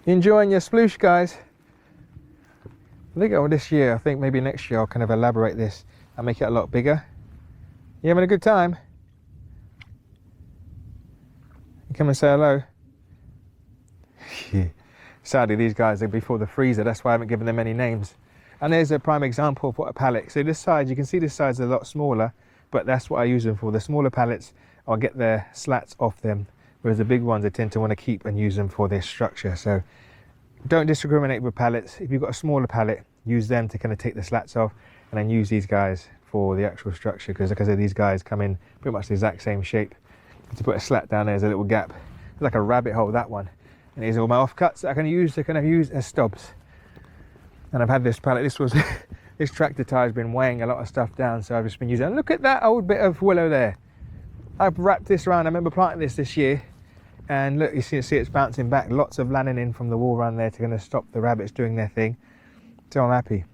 Enjoying your sploosh, guys? I think this year, I think maybe next year I'll kind of elaborate this and make it a lot bigger. You having a good time? You come and say hello. Sadly, these guys are before the freezer, that's why I haven't given them any names. And there's a prime example of what a pallet. So this side, you can see this side's a lot smaller, but that's what I use them for. The smaller pallets, I'll get their slats off them, whereas the big ones I tend to want to keep and use them for their structure. So don't discriminate with pallets. If you've got a smaller pallet, use them to kind of take the slats off, and then use these guys for the actual structure, because like I said, these guys come in pretty much the exact same shape. To put a slat down, there's a little gap. It's like a rabbit hole, that one. And here's all my offcuts that I can use to kind of use as stobs. And I've had this pallet, this tractor tire has been weighing a lot of stuff down, so I've just been using it. And look at that old bit of willow there. I've wrapped this around. I remember planting this year, and look, you see it's bouncing back. Lots of lanolin from the wall around there to kind of stop the rabbits doing their thing. So I'm happy.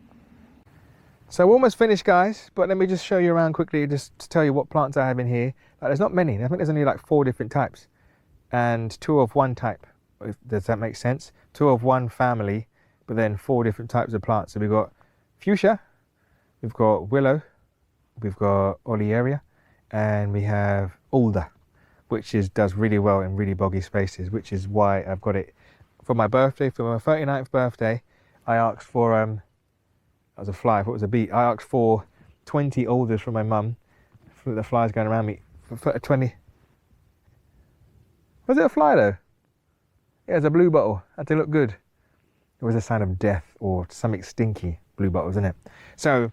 So we're almost finished, guys, but let me just show you around quickly, just to tell you what plants I have in here. There's not many. I think there's only like 4 different types, and 2 of one type. Does that make sense? 2 of one family, but then 4 different types of plants. So we've got fuchsia, we've got willow, we've got olearia, and we have alder, which does really well in really boggy spaces, which is why I've got it for my birthday. For my 39th birthday, I asked for, that was a fly, I thought it was a bee. I asked for 20 alders from my mum. The fly's going around me. For 20. Was it a fly though? Yeah, it's a blue bottle. That did look good. It was a sign of death or something stinky. Blue bottles, isn't it? So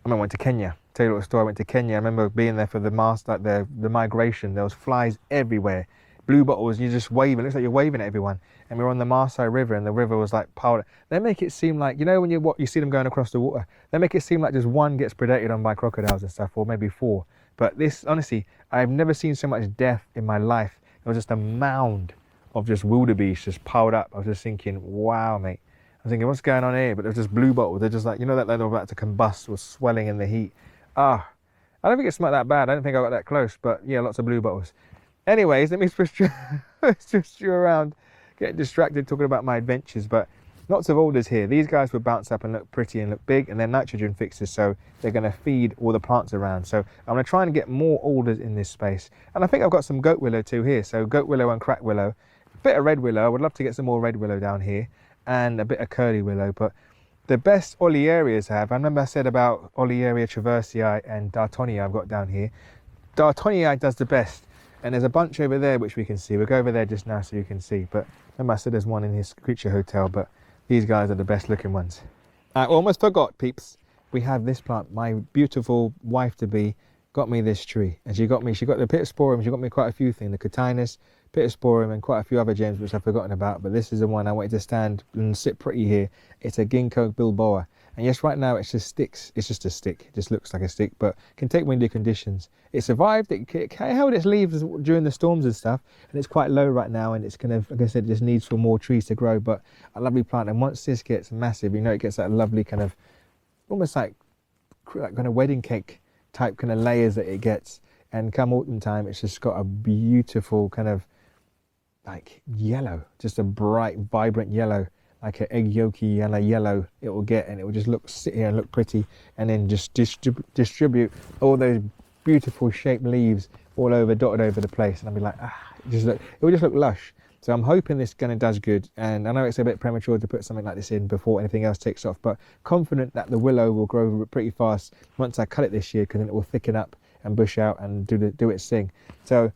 I went to Kenya. Tell you a little story. I went to Kenya. I remember being there for the the migration. There was flies everywhere. Blue bottles. You're just waving. It looks like you're waving at everyone. And we were on the Maasai River, and the river was like piled. They make it seem like, you know, when you see them going across the water, they make it seem like just one gets predated on by crocodiles and stuff, or maybe 4. But this, honestly, I've never seen so much death in my life. It was just a mound of just wildebeest just piled up. I was just thinking, wow, mate. I was thinking, what's going on here? But there was just blue bottles. They're just like, you know, that they're about to combust, was swelling in the heat. I don't think it smelled that bad. I don't think I got that close, but yeah, lots of blue bottles. Anyways, let me switch you around, get distracted talking about my adventures, but lots of alders here. These guys will bounce up and look pretty and look big, and they're nitrogen fixers, so they're going to feed all the plants around. So I'm going to try and get more alders in this space. And I think I've got some goat willow too here. So goat willow and crack willow, a bit of red willow. I would love to get some more red willow down here, and a bit of curly willow. But the best olearias I remember I said about Olearia traversii and Dartonii I've got down here. Dartonii does the best. And there's a bunch over there which we can see. We'll go over there just now so you can see. But remember I said there's one in his creature hotel, but these guys are the best looking ones. I almost forgot, peeps. We have this plant. My beautiful wife-to-be got me this tree. And she got the Pittosporum. She got me quite a few things. The Cotinus, Pittosporum, and quite a few other gems which I've forgotten about. But this is the one I wanted to stand and sit pretty here. It's a Ginko Biloba. And yes, right now it's just sticks. It's just a stick. It just looks like a stick, but can take windy conditions. It survived. It held its leaves during the storms and stuff, and it's quite low right now. And it's kind of, like I said, it just needs for more trees to grow. But a lovely plant. And once this gets massive, you know, it gets that lovely kind of, almost like kind of wedding cake type kind of layers that it gets. And come autumn time, it's just got a beautiful kind of like yellow, just a bright, vibrant yellow. Like an egg yolky yellow it will get, and it will just sit here and look pretty, and then just distribute all those beautiful shaped leaves all over, dotted over the place, and I'll be like, it will just look lush. So I'm hoping this kind of does good, and I know it's a bit premature to put something like this in before anything else takes off, but confident that the willow will grow pretty fast once I cut it this year, because then it will thicken up and bush out and do its thing. So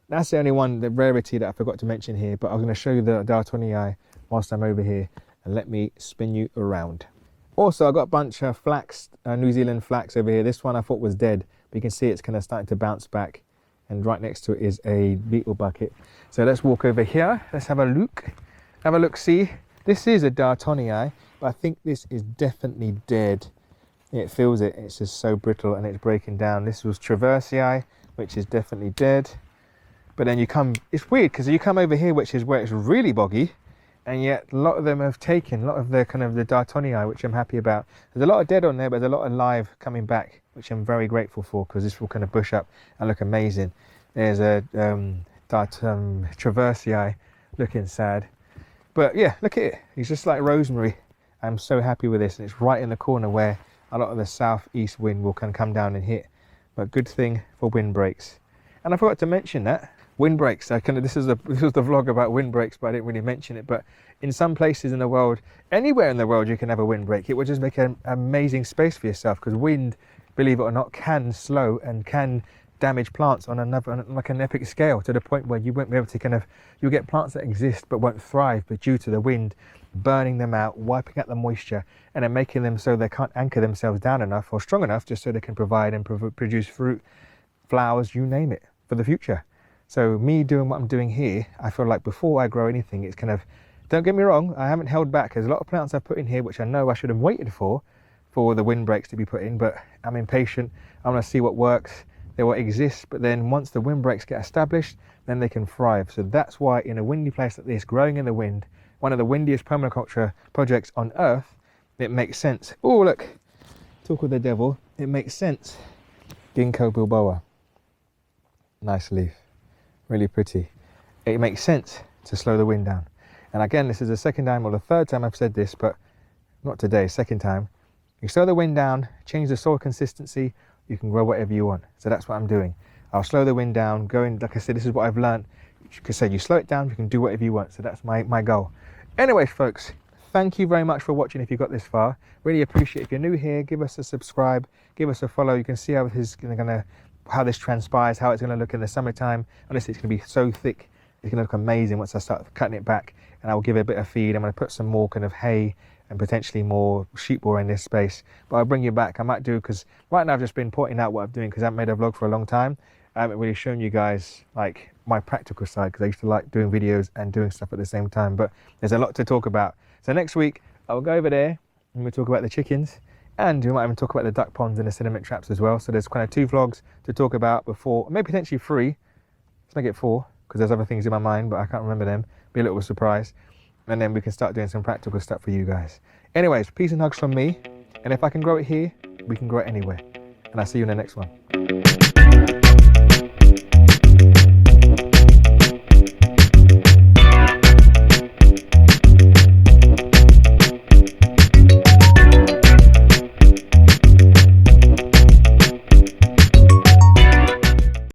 that's the only one, the rarity that I forgot to mention here, but I'm going to show you the Dartonii whilst I'm over here, and let me spin you around. Also, I got a bunch of flax, New Zealand flax over here. This one I thought was dead, but you can see it's kind of starting to bounce back, and right next to it is a beetle bucket. So let's walk over here. Let's have a look. See, this is a Dartonii, but I think this is definitely dead. It feels it. It's just so brittle and it's breaking down. This was Traversii, which is definitely dead. But then it's weird because you come over here, which is where it's really boggy, and yet a lot of them have taken, a lot of the kind of the Dartonii, which I'm happy about. There's a lot of dead on there, but there's a lot of live coming back, which I'm very grateful for, because this will kind of bush up and look amazing. There's a Traversii looking sad. But yeah, look at it. It's just like rosemary. I'm so happy with this, and it's right in the corner where a lot of the southeast wind will come down and hit. But good thing for windbreaks. And I forgot to mention that windbreaks. This was the vlog about windbreaks, but I didn't really mention it. But in some places in the world, anywhere in the world, you can have a windbreak. It would just make an amazing space for yourself, because wind, believe it or not, can slow and can damage plants on like an epic scale, to the point where you won't be able to you'll get plants that exist but won't thrive, but due to the wind burning them out, wiping out the moisture, and then making them so they can't anchor themselves down enough or strong enough just so they can provide and produce fruit, flowers, you name it, for the future. So me doing what I'm doing here, I feel like before I grow anything, it's don't get me wrong, I haven't held back. There's a lot of plants I've put in here which I know I should have waited for the windbreaks to be put in, but I'm impatient. I want to see what works. They will exist, but then once the windbreaks get established, then they can thrive. So that's why in a windy place like this, growing in the wind, one of the windiest permaculture projects on earth, it makes sense. Oh, look, talk with the devil. It makes sense. Ginko Biloba. Nice leaf, really pretty. It makes sense to slow the wind down. And again, this is the second time or the third time I've said this, but not today, second time. You slow the wind down, change the soil consistency, you can grow whatever you want. So that's what I'm doing. I'll slow the wind down, like I said, this is what I've learned. You can say you slow it down, you can do whatever you want. So that's my goal. Anyways, folks, thank you very much for watching if you got this far. Really appreciate it. If you're new here, give us a subscribe, give us a follow. You can see how this transpires, how it's gonna look in the summertime. Honestly, it's gonna be so thick. It's gonna look amazing once I start cutting it back, and I will give it a bit of feed. I'm gonna put some more hay and potentially more sheep wool in this space, but I'll bring you back. I might do, because right now I've just been pointing out what I'm doing, because I haven't made a vlog for a long time. I haven't really shown you guys like my practical side, because I used to like doing videos and doing stuff at the same time, but there's a lot to talk about. So next week I'll go over there and we'll talk about the chickens, and we might even talk about the duck ponds and the sediment traps as well. So there's kind of 2 vlogs to talk about before, maybe potentially 3. Let's make it 4, because there's other things in my mind, but I can't remember them. Be a little surprise. And then we can start doing some practical stuff for you guys. Anyways, peace and hugs from me. And if I can grow it here, we can grow it anywhere. And I'll see you in the next one.